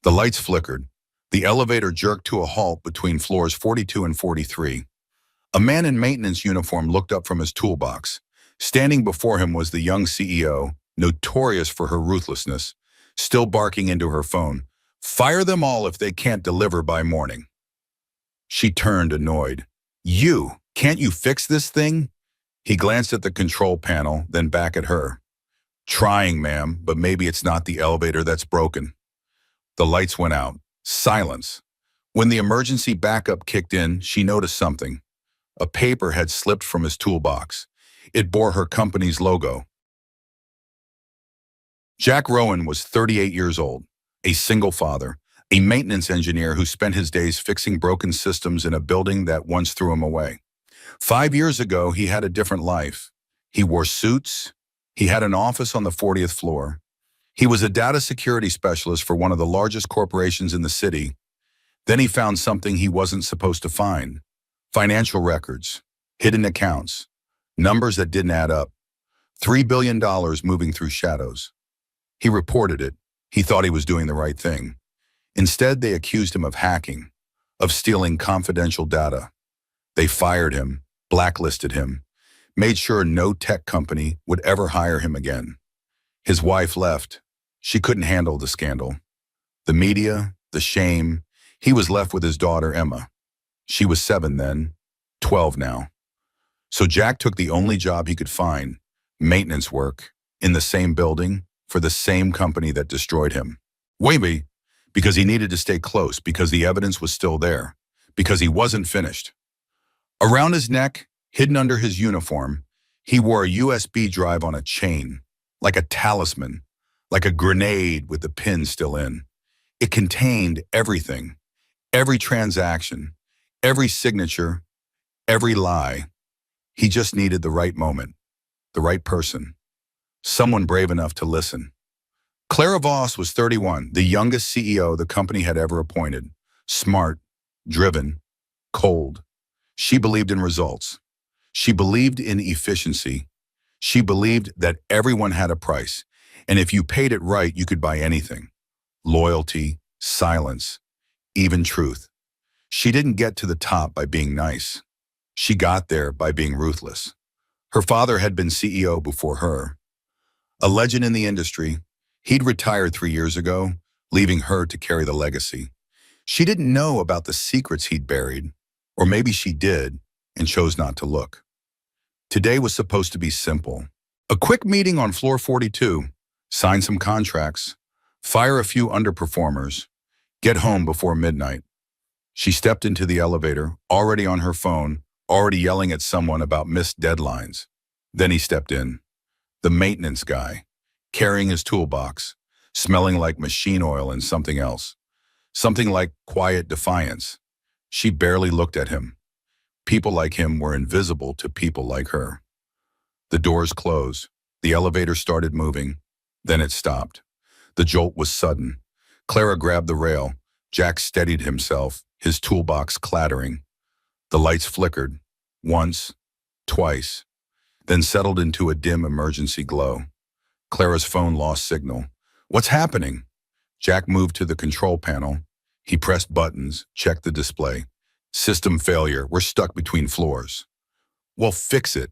The lights flickered. The elevator jerked to a halt between floors 42 and 43. A man in maintenance uniform looked up from his toolbox. Standing before him was the young CEO, notorious for her ruthlessness, still barking into her phone. "Fire them all if they can't deliver by morning." She turned, annoyed. Can't you fix this thing?" He glanced at the control panel, then back at her. "Trying, ma'am, but maybe it's not the elevator that's broken." The lights went out. Silence. When the emergency backup kicked in, she noticed something. A paper had slipped from his toolbox. It bore her company's logo. Jack Rowan was 38 years old, a single father, a maintenance engineer who spent his days fixing broken systems in a building that once threw him away. 5 years ago, he had a different life. He wore suits. He had an office on the 40th floor. He was a data security specialist for one of the largest corporations in the city. Then he found something he wasn't supposed to find. Financial records, hidden accounts, numbers that didn't add up. $3 billion moving through shadows. He reported it. He thought he was doing the right thing. Instead, they accused him of hacking, of stealing confidential data. They fired him, blacklisted him, made sure no tech company would ever hire him again. His wife left. She couldn't handle the scandal. The media, the shame. He was left with his daughter, Emma. She was 7 then, 12 now. So Jack took the only job he could find, maintenance work, in the same building, for the same company that destroyed him. Maybe because he needed to stay close, because the evidence was still there, because he wasn't finished. Around his neck, hidden under his uniform, he wore a USB drive on a chain, like a talisman, like a grenade with the pin still in. It contained everything, every transaction, every signature, every lie. He just needed the right moment, the right person, someone brave enough to listen. Clara Voss was 31, the youngest CEO the company had ever appointed. Smart, driven, cold. She believed in results. She believed in efficiency. She believed that everyone had a price, and if you paid it right, you could buy anything. Loyalty, silence, even truth. She didn't get to the top by being nice. She got there by being ruthless. Her father had been CEO before her. A legend in the industry, he'd retired 3 years ago, leaving her to carry the legacy. She didn't know about the secrets he'd buried, or maybe she did and chose not to look. Today was supposed to be simple. A quick meeting on floor 42, sign some contracts, fire a few underperformers, get home before midnight. She stepped into the elevator, already on her phone, already yelling at someone about missed deadlines. Then he stepped in. The maintenance guy, carrying his toolbox, smelling like machine oil and something else. Something like quiet defiance. She barely looked at him. People like him were invisible to people like her. The doors closed. The elevator started moving. Then it stopped. The jolt was sudden. Clara grabbed the rail. Jack steadied himself, his toolbox clattering. The lights flickered, once, twice, then settled into a dim emergency glow. Clara's phone lost signal. "What's happening?" Jack moved to the control panel. He pressed buttons, checked the display. "System failure. We're stuck between floors." "Well, fix it."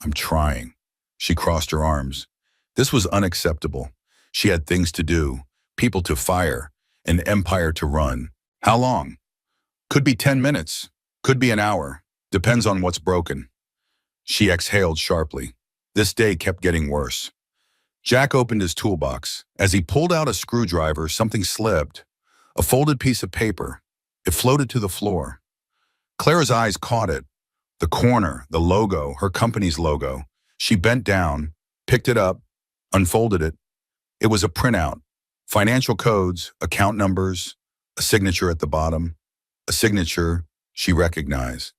"I'm trying." She crossed her arms. This was unacceptable. She had things to do, people to fire, an empire to run. How long? Could be 10 minutes. Could be an hour. Depends on what's broken. She exhaled sharply. This day kept getting worse. Jack opened his toolbox. As he pulled out a screwdriver, something slipped. A folded piece of paper. It floated to the floor. Clara's eyes caught it. The corner, the logo, her company's logo. She bent down, picked it up, unfolded it. It was a printout. Financial codes, account numbers, a signature at the bottom. A signature she recognized.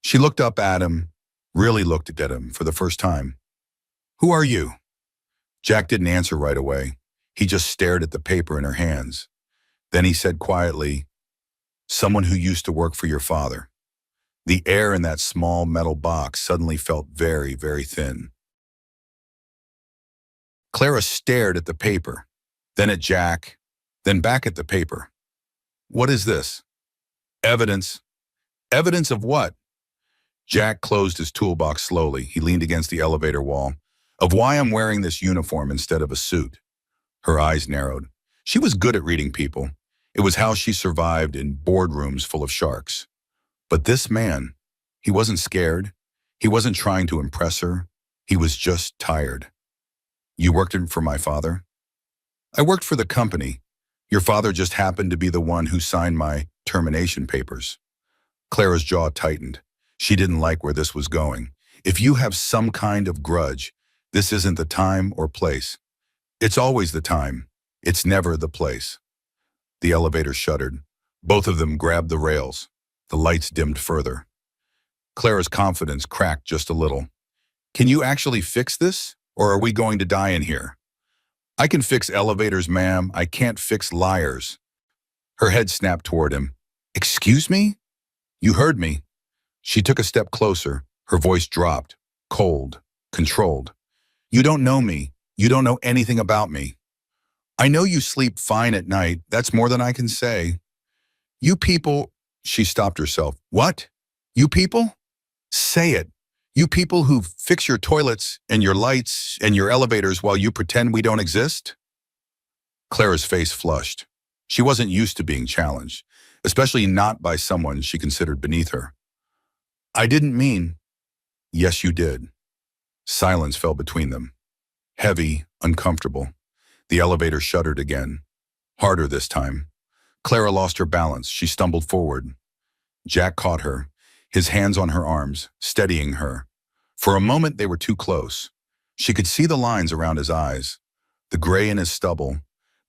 She looked up at him, really looked at him for the first time. "Who are you?" Jack didn't answer right away. He just stared at the paper in her hands. Then he said quietly, "Someone who used to work for your father." The air in that small metal box suddenly felt very, very thin. Clara stared at the paper, then at Jack, then back at the paper. What is this? Evidence. Evidence of what? Jack closed his toolbox slowly. He leaned against the elevator wall. Of why I'm wearing this uniform instead of a suit. Her eyes narrowed. She was good at reading people. It was how she survived in boardrooms full of sharks. But this man, he wasn't scared. He wasn't trying to impress her. He was just tired. You worked for my father? I worked for the company. Your father just happened to be the one who signed my termination papers. Clara's jaw tightened. She didn't like where this was going. If you have some kind of grudge, this isn't the time or place. It's always the time. It's never the place. The elevator shuddered. Both of them grabbed the rails. The lights dimmed further. Clara's confidence cracked just a little. Can you actually fix this? Or are we going to die in here? I can fix elevators, ma'am. I can't fix liars. Her head snapped toward him. Excuse me? You heard me. She took a step closer. Her voice dropped, cold, controlled. You don't know me. You don't know anything about me. I know you sleep fine at night. That's more than I can say. You people, she stopped herself. What? You people? Say it. You people who fix your toilets and your lights and your elevators while you pretend we don't exist? Clara's face flushed. She wasn't used to being challenged, especially not by someone she considered beneath her. I didn't mean. Yes, you did. Silence fell between them. Heavy, uncomfortable. The elevator shuddered again. Harder this time. Clara lost her balance. She stumbled forward. Jack caught her, his hands on her arms, steadying her. For a moment, they were too close. She could see the lines around his eyes, the gray in his stubble,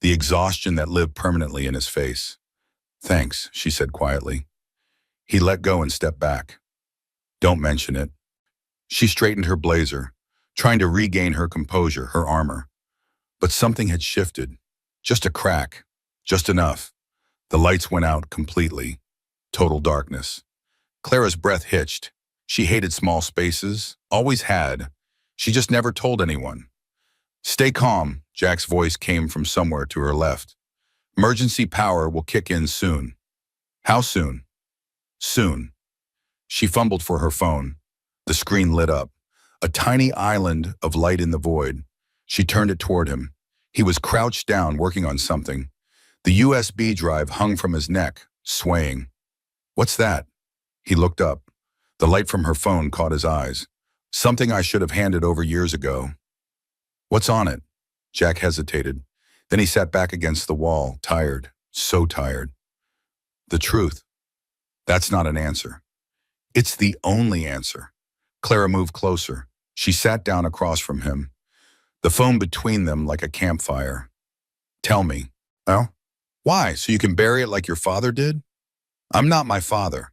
the exhaustion that lived permanently in his face. Thanks, she said quietly. He let go and stepped back. Don't mention it. She straightened her blazer, trying to regain her composure, her armor. But something had shifted. Just a crack. Just enough. The lights went out completely. Total darkness. Clara's breath hitched. She hated small spaces, always had. She just never told anyone. Stay calm, Jack's voice came from somewhere to her left. Emergency power will kick in soon. How soon? Soon. She fumbled for her phone. The screen lit up. A tiny island of light in the void. She turned it toward him. He was crouched down, working on something. The USB drive hung from his neck, swaying. What's that? He looked up. The light from her phone caught his eyes. Something I should have handed over years ago. What's on it? Jack hesitated. Then he sat back against the wall, tired, so tired. The truth. That's not an answer. It's the only answer. Clara moved closer. She sat down across from him. The phone between them like a campfire. Tell me. Well, why? So you can bury it like your father did? I'm not my father.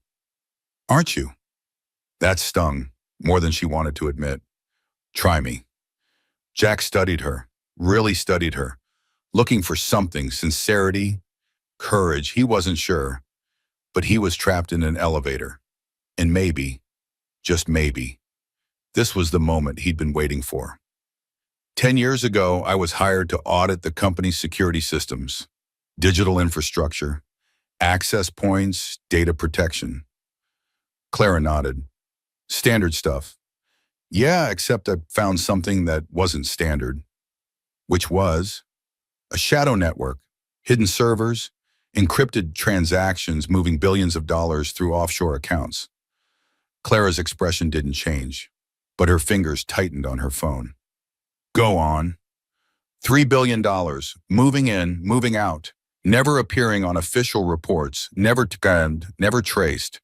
Aren't you? That stung, more than she wanted to admit. Try me. Jack studied her, really studied her, looking for something, sincerity, courage. He wasn't sure, but he was trapped in an elevator. And maybe, just maybe, this was the moment he'd been waiting for. 10 years ago, I was hired to audit the company's security systems, digital infrastructure, access points, data protection. Clara nodded. Standard stuff. Yeah, except I found something that wasn't standard. Which was a shadow network, hidden servers, encrypted transactions moving billions of dollars through offshore accounts. Clara's expression didn't change, but her fingers tightened on her phone. Go on. $3 billion, moving in, moving out, never appearing on official reports, never scanned, never traced.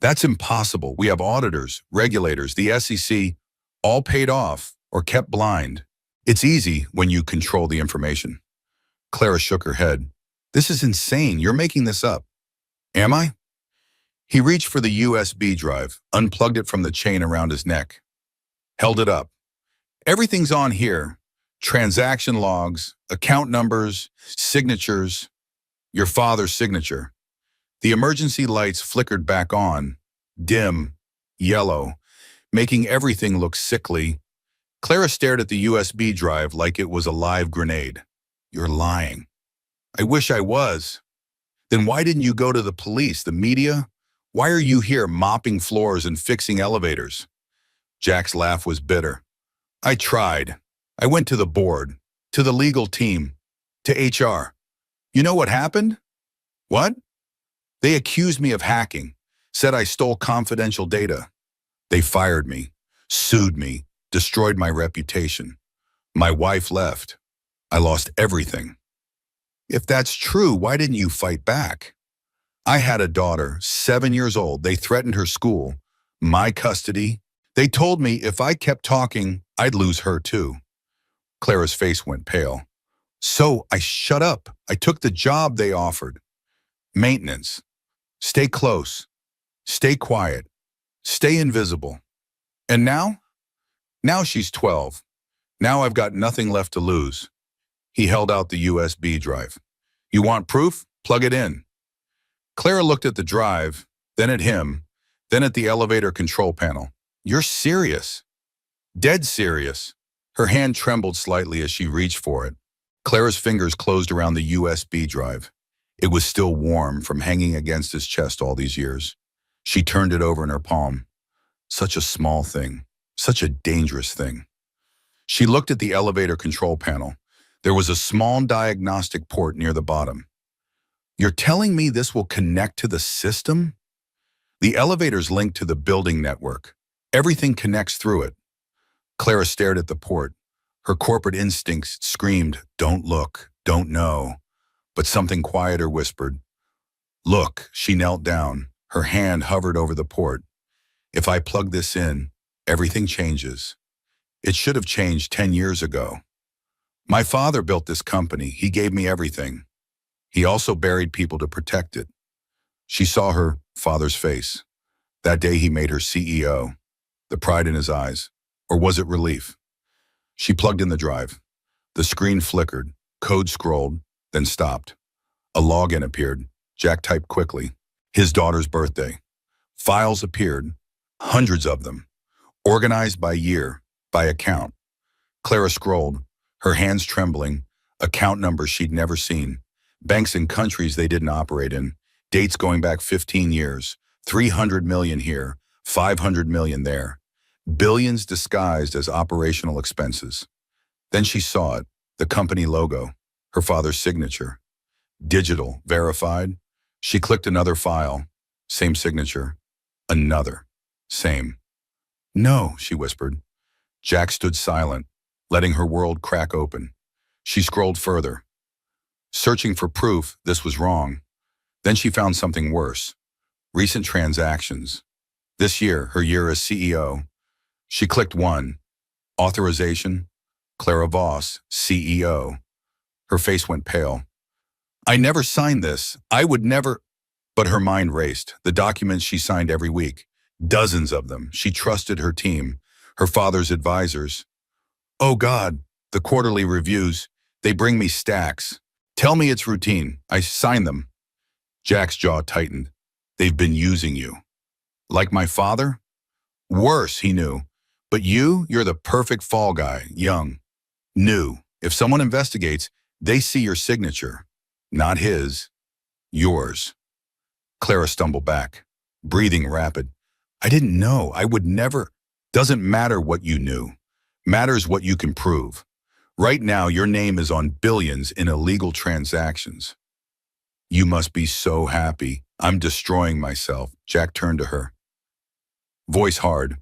That's impossible. We have auditors, regulators, the SEC, all paid off or kept blind. It's easy when you control the information. Clara shook her head. This is insane. You're making this up. Am I? He reached for the USB drive, unplugged it from the chain around his neck, held it up. Everything's on here. Transaction logs, account numbers, signatures, your father's signature. The emergency lights flickered back on, dim, yellow, making everything look sickly. Clara stared at the USB drive like it was a live grenade. You're lying. I wish I was. Then why didn't you go to the police, the media? Why are you here mopping floors and fixing elevators? Jack's laugh was bitter. I tried. I went to the board, to the legal team, to HR. You know what happened? What? They accused me of hacking, said I stole confidential data. They fired me, sued me, destroyed my reputation. My wife left. I lost everything. If that's true, why didn't you fight back? I had a daughter, 7 years old. They threatened her school, my custody. They told me if I kept talking, I'd lose her too. Clara's face went pale. So I shut up. I took the job they offered. Maintenance. Stay close. Stay quiet. Stay invisible. And now? Now she's 12. Now I've got nothing left to lose. He held out the USB drive. You want proof? Plug it in. Clara looked at the drive, then at him, then at the elevator control panel. You're serious. Dead serious. Her hand trembled slightly as she reached for it. Clara's fingers closed around the USB drive. It was still warm from hanging against his chest all these years. She turned it over in her palm. Such a small thing. Such a dangerous thing. She looked at the elevator control panel. There was a small diagnostic port near the bottom. You're telling me this will connect to the system? The elevator's linked to the building network. Everything connects through it. Clara stared at the port. Her corporate instincts screamed, don't look, don't know. But something quieter whispered, look. She knelt down. Her hand hovered over the port. If I plug this in, everything changes. It should have changed 10 years ago. My father built this company. He gave me everything. He also buried people to protect it. She saw her father's face. That day he made her CEO. The pride in his eyes. Or was it relief? She plugged in the drive. The screen flickered, code scrolled, then stopped. A login appeared. Jack typed quickly. His daughter's birthday. Files appeared, hundreds of them, organized by year, by account. Clara scrolled, her hands trembling, account numbers she'd never seen, banks in countries they didn't operate in, dates going back 15 years, 300 million here, 500 million there, billions disguised as operational expenses. Then she saw it, the company logo, her father's signature. Digital, verified. She clicked another file, same signature. Another, same. No, she whispered. Jack stood silent, letting her world crack open. She scrolled further. Searching for proof this was wrong. Then she found something worse. Recent transactions. This year, her year as CEO. She clicked one. Authorization. Clara Voss, CEO. Her face went pale. I never signed this. I would never. But her mind raced. The documents she signed every week. Dozens of them. She trusted her team, her father's advisors. Oh God, the quarterly reviews. They bring me stacks. Tell me it's routine. I sign them. Jack's jaw tightened. They've been using you. Like my father? Worse, he knew. But you're the perfect fall guy, young. New. If someone investigates, they see your signature. Not his. Yours. Clara stumbled back, breathing rapid. I didn't know. I would never. Doesn't matter what you knew. Matters what you can prove. Right now, your name is on billions in illegal transactions. You must be so happy. I'm destroying myself. Jack turned to her. Voice hard.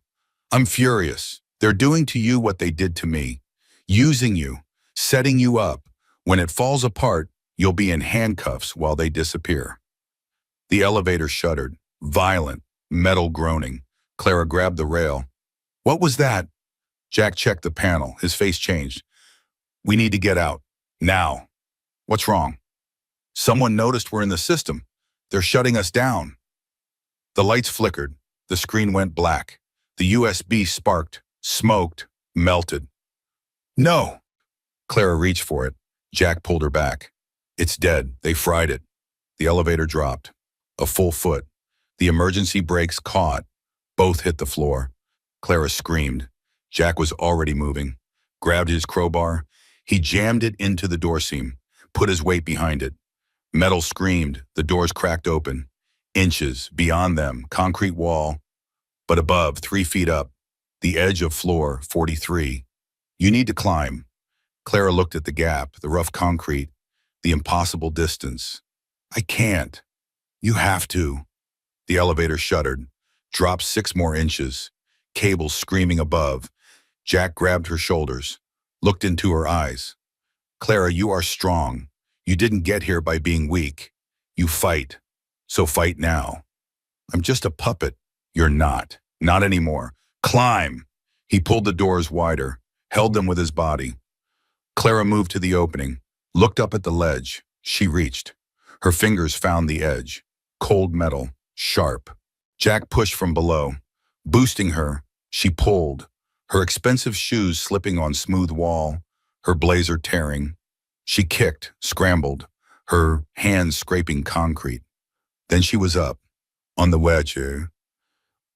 I'm furious. They're doing to you what they did to me. Using you. Setting you up. When it falls apart, you'll be in handcuffs while they disappear. The elevator shuddered. Violent. Metal groaning. Clara grabbed the rail. What was that? Jack checked the panel. His face changed. We need to get out. Now. What's wrong? Someone noticed we're in the system. They're shutting us down. The lights flickered. The screen went black. The USB sparked, smoked, melted. No! Clara reached for it. Jack pulled her back. It's dead. They fried it. The elevator dropped. A full foot. The emergency brakes caught. Both hit the floor. Clara screamed. Jack was already moving. Grabbed his crowbar. He jammed it into the door seam, put his weight behind it. Metal screamed, the doors cracked open. Inches beyond them, concrete wall, but above, 3 feet up, the edge of floor 43. You need to climb. Clara looked at the gap, the rough concrete, the impossible distance. I can't. You have to. The elevator shuddered, dropped 6 more inches, cables screaming above. Jack grabbed her shoulders, looked into her eyes. Clara, you are strong. You didn't get here by being weak. You fight. So fight now. I'm just a puppet. You're not. Not anymore. Climb. He pulled the doors wider, held them with his body. Clara moved to the opening, looked up at the ledge. She reached. Her fingers found the edge. Cold metal, sharp. Jack pushed from below. Boosting her, she pulled, her expensive shoes slipping on smooth wall, her blazer tearing. She kicked, scrambled, her hands scraping concrete. Then she was up, on the wedge,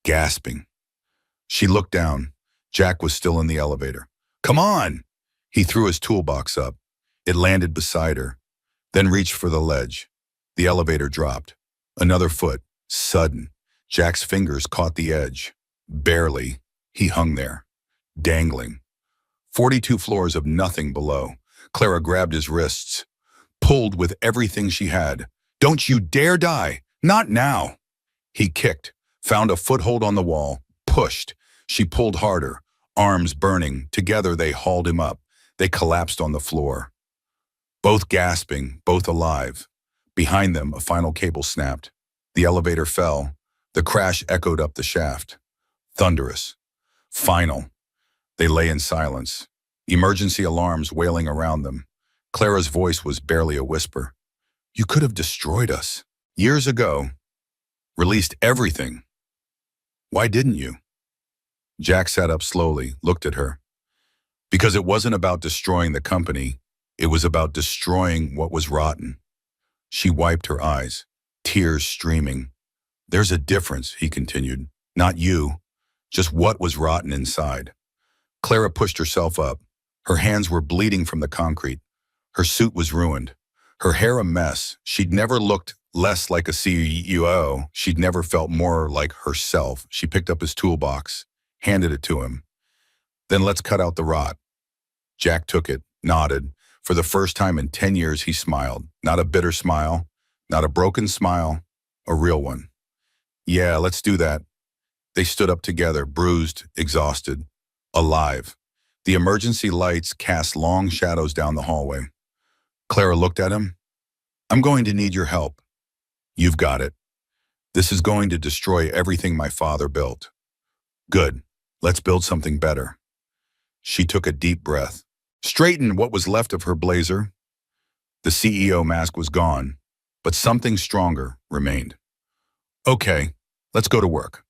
gasping. She looked down. Jack was still in the elevator. Come on! He threw his toolbox up. It landed beside her, then reached for the ledge. The elevator dropped. Another foot, sudden. Jack's fingers caught the edge. Barely. He hung there, dangling. 42 floors of nothing below. Clara grabbed his wrists, pulled with everything she had. Don't you dare die! Not now! He kicked, found a foothold on the wall, pushed. She pulled harder, arms burning. Together they hauled him up. They collapsed on the floor. Both gasping, both alive. Behind them, a final cable snapped. The elevator fell. The crash echoed up the shaft. Thunderous. Final. They lay in silence. Emergency alarms wailing around them. Clara's voice was barely a whisper. You could have destroyed us. Years ago. Released everything. Why didn't you? Jack sat up slowly, looked at her. Because it wasn't about destroying the company. It was about destroying what was rotten. She wiped her eyes, tears streaming. There's a difference, he continued. Not you, just what was rotten inside. Clara pushed herself up. Her hands were bleeding from the concrete. Her suit was ruined. Her hair a mess. She'd never looked less like a CEO. She'd never felt more like herself. She picked up his toolbox, handed it to him. Then let's cut out the rot. Jack took it, nodded. For the first time in 10 years, he smiled. Not a bitter smile, not a broken smile, a real one. Yeah, let's do that. They stood up together, bruised, exhausted, alive. The emergency lights cast long shadows down the hallway. Clara looked at him. I'm going to need your help. You've got it. This is going to destroy everything my father built. Good. Let's build something better. She took a deep breath. Straightened what was left of her blazer. The CEO mask was gone, but something stronger remained. Okay, let's go to work.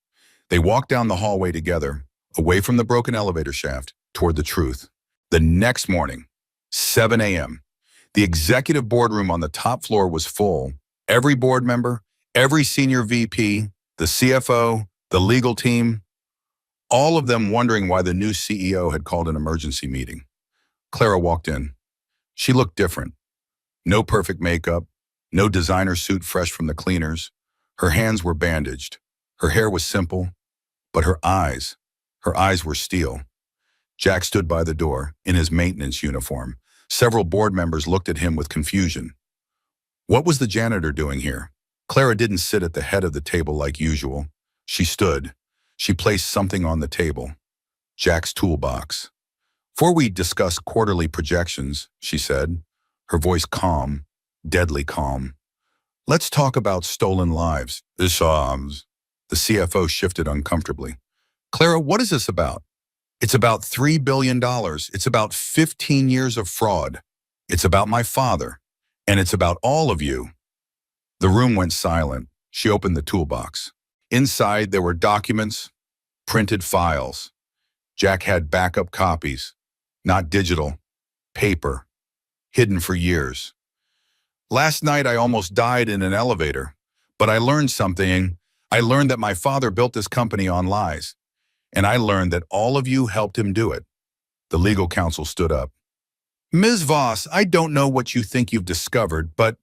They walked down the hallway together, away from the broken elevator shaft, toward the truth. The next morning, 7 a.m., the executive boardroom on the top floor was full. Every board member, every senior VP, the CFO, the legal team, all of them wondering why the new CEO had called an emergency meeting. Clara walked in. She looked different. No perfect makeup, no designer suit fresh from the cleaners. Her hands were bandaged. Her hair was simple, but her eyes were steel. Jack stood by the door, in his maintenance uniform. Several board members looked at him with confusion. What was the janitor doing here? Clara didn't sit at the head of the table like usual. She stood. She placed something on the table. Jack's toolbox. Before we discuss quarterly projections, she said, her voice calm, deadly calm. Let's talk about stolen lives. The CFO shifted uncomfortably. Clara, what is this about? It's about $3 billion. It's about 15 years of fraud. It's about my father. And it's about all of you. The room went silent. She opened the toolbox. Inside, there were documents, printed files. Jack had backup copies, not digital, paper, hidden for years. Last night, I almost died in an elevator, but I learned something. I learned that my father built this company on lies, and I learned that all of you helped him do it. The legal counsel stood up. Ms. Voss, I don't know what you think you've discovered, but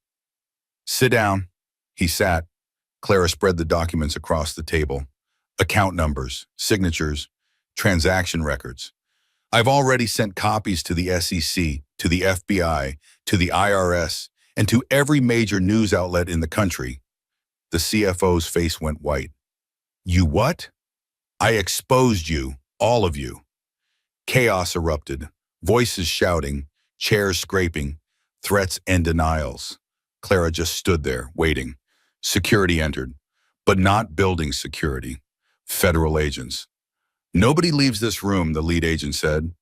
Sit down. He sat. Clara spread the documents across the table. Account numbers, signatures, transaction records. I've already sent copies to the SEC, to the FBI, to the IRS, and to every major news outlet in the country. The CFO's face went white. You what? I exposed you, all of you. Chaos erupted, voices shouting, chairs scraping, threats and denials. Clara just stood there, waiting. Security entered, but not building security. Federal agents. Nobody leaves this room, the lead agent said.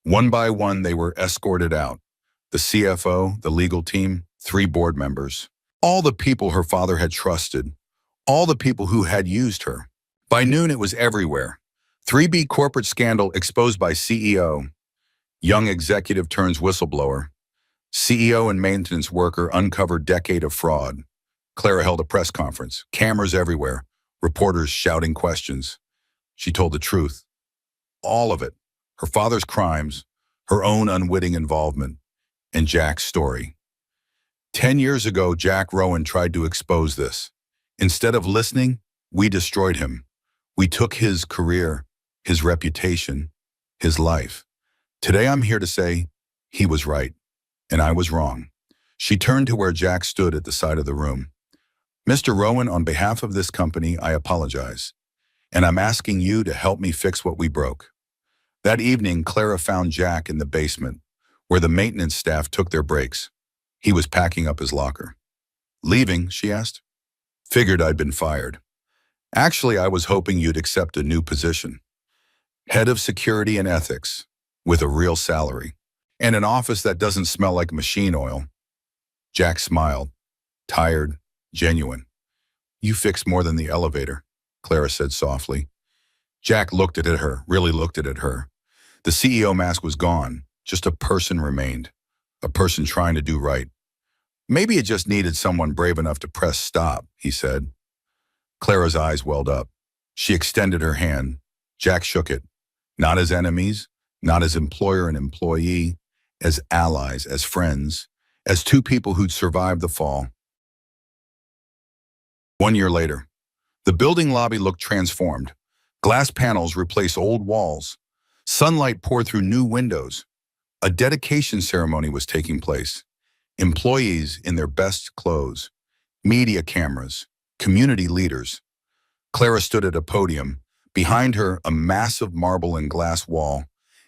One by one, they were escorted out. The CFO, the legal team, 3 board members. All the people her father had trusted. All the people who had used her. By noon, it was everywhere. 3B corporate scandal exposed by CEO. Young executive turns whistleblower. CEO and maintenance worker uncovered decade of fraud. Clara held a press conference. Cameras everywhere. Reporters shouting questions. She told the truth. All of it. Her father's crimes, her own unwitting involvement, and Jack's story. 10 years ago, Jack Rowan tried to expose this. Instead of listening, we destroyed him. We took his career, his reputation, his life. Today I'm here to say he was right, and I was wrong. She turned to where Jack stood at the side of the room. Mr. Rowan, on behalf of this company, I apologize, and I'm asking you to help me fix what we broke. That evening, Clara found Jack in the basement, where the maintenance staff took their breaks. He was packing up his locker. Leaving, she asked. Figured I'd been fired. Actually, I was hoping you'd accept a new position. Head of Security and Ethics, with a real salary, and an office that doesn't smell like machine oil. Jack smiled, tired, genuine. You fixed more than the elevator, Clara said softly. Jack looked at her, really looked at her. The CEO mask was gone, just a person remained, a person trying to do right. Maybe it just needed someone brave enough to press stop, he said. Clara's eyes welled up. She extended her hand. Jack shook it. Not as enemies, not as employer and employee, as allies, as friends, as 2 people who'd survived the fall. 1 year later, the building lobby looked transformed. Glass panels replaced old walls. Sunlight poured through new windows. A dedication ceremony was taking place. Employees in their best clothes, media cameras, community leaders. Clara stood at a podium. Behind her, a massive marble and glass wall,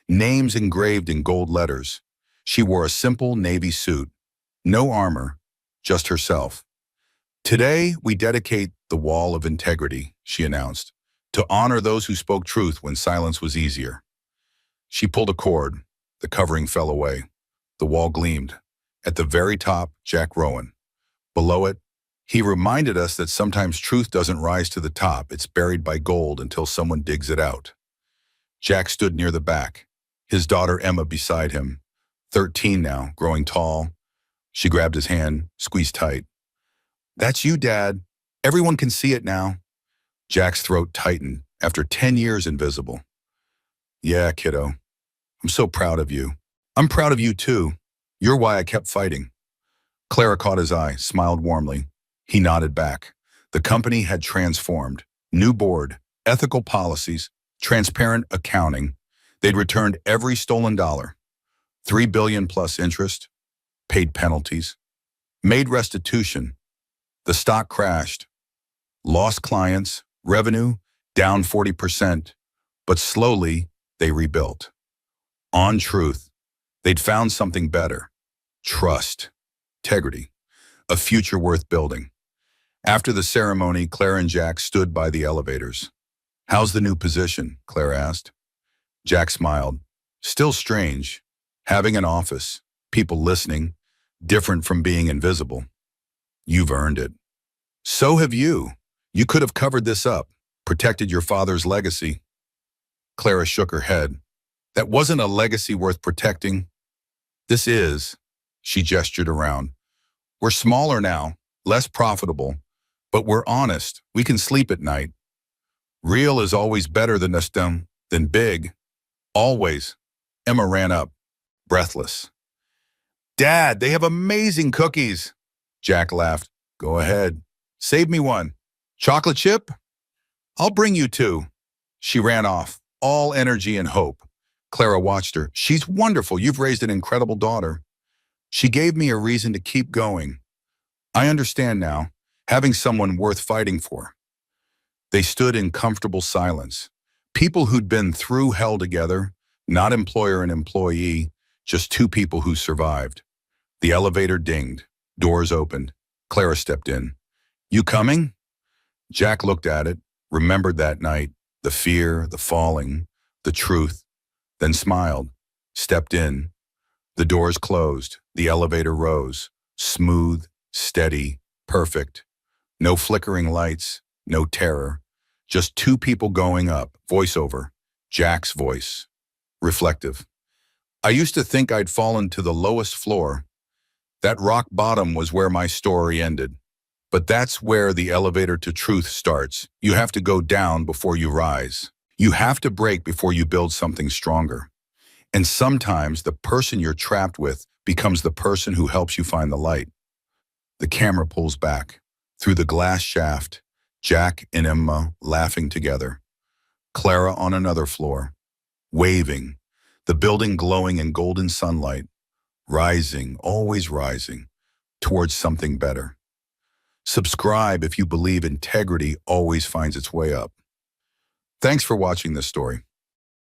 names engraved in gold letters. She wore a simple navy suit. No armor, just herself. Today, we dedicate the Wall of Integrity, she announced, to honor those who spoke truth when silence was easier. She pulled a cord. The covering fell away. The wall gleamed. At the very top, Jack Rowan. Below it, he reminded us that sometimes truth doesn't rise to the top. It's buried by gold until someone digs it out. Jack stood near the back, his daughter Emma beside him, 13 now, growing tall. She grabbed his hand, squeezed tight. That's you, Dad. Everyone can see it now. Jack's throat tightened, after 10 years invisible. Yeah, kiddo. I'm so proud of you. I'm proud of you too. You're why I kept fighting. Clara caught his eye, smiled warmly. He nodded back. The company had transformed. New board, ethical policies, transparent accounting. They'd returned every stolen dollar. $3 billion plus interest, paid penalties, made restitution. The stock crashed. Lost clients, revenue down 40%, but slowly they rebuilt. On truth, they'd found something better. Trust, integrity, a future worth building. After the ceremony, Clara and Jack stood by the elevators. How's the new position? Clara asked. Jack smiled. Still strange. Having an office, people listening, different from being invisible. You've earned it. So have you. You could have covered this up, protected your father's legacy. Clara shook her head. That wasn't a legacy worth protecting. This is, she gestured around. We're smaller now, less profitable, but we're honest. We can sleep at night. Real is always better than big. Always. Emma ran up, breathless. Dad, they have amazing cookies. Jack laughed. Go ahead. Save me one. Chocolate chip? I'll bring you two. She ran off, all energy and hope. Clara watched her. She's wonderful. You've raised an incredible daughter. She gave me a reason to keep going. I understand now, having someone worth fighting for. They stood in comfortable silence. People who'd been through hell together, not employer and employee, just two people who survived. The elevator dinged. Doors opened. Clara stepped in. You coming? Jack looked at it, remembered that night, the fear, the falling, the truth, then smiled, stepped in. The doors closed. The elevator rose. Smooth, steady, perfect. No flickering lights, no terror. Just two people going up, voiceover, Jack's voice, reflective. I used to think I'd fallen to the lowest floor. That rock bottom was where my story ended. But that's where the elevator to truth starts. You have to go down before you rise. You have to break before you build something stronger. And sometimes the person you're trapped with becomes the person who helps you find the light. The camera pulls back. Through the glass shaft, Jack and Emma laughing together. Clara on another floor, waving, the building glowing in golden sunlight, rising, always rising, towards something better. Subscribe if you believe integrity always finds its way up. Thanks for watching this story.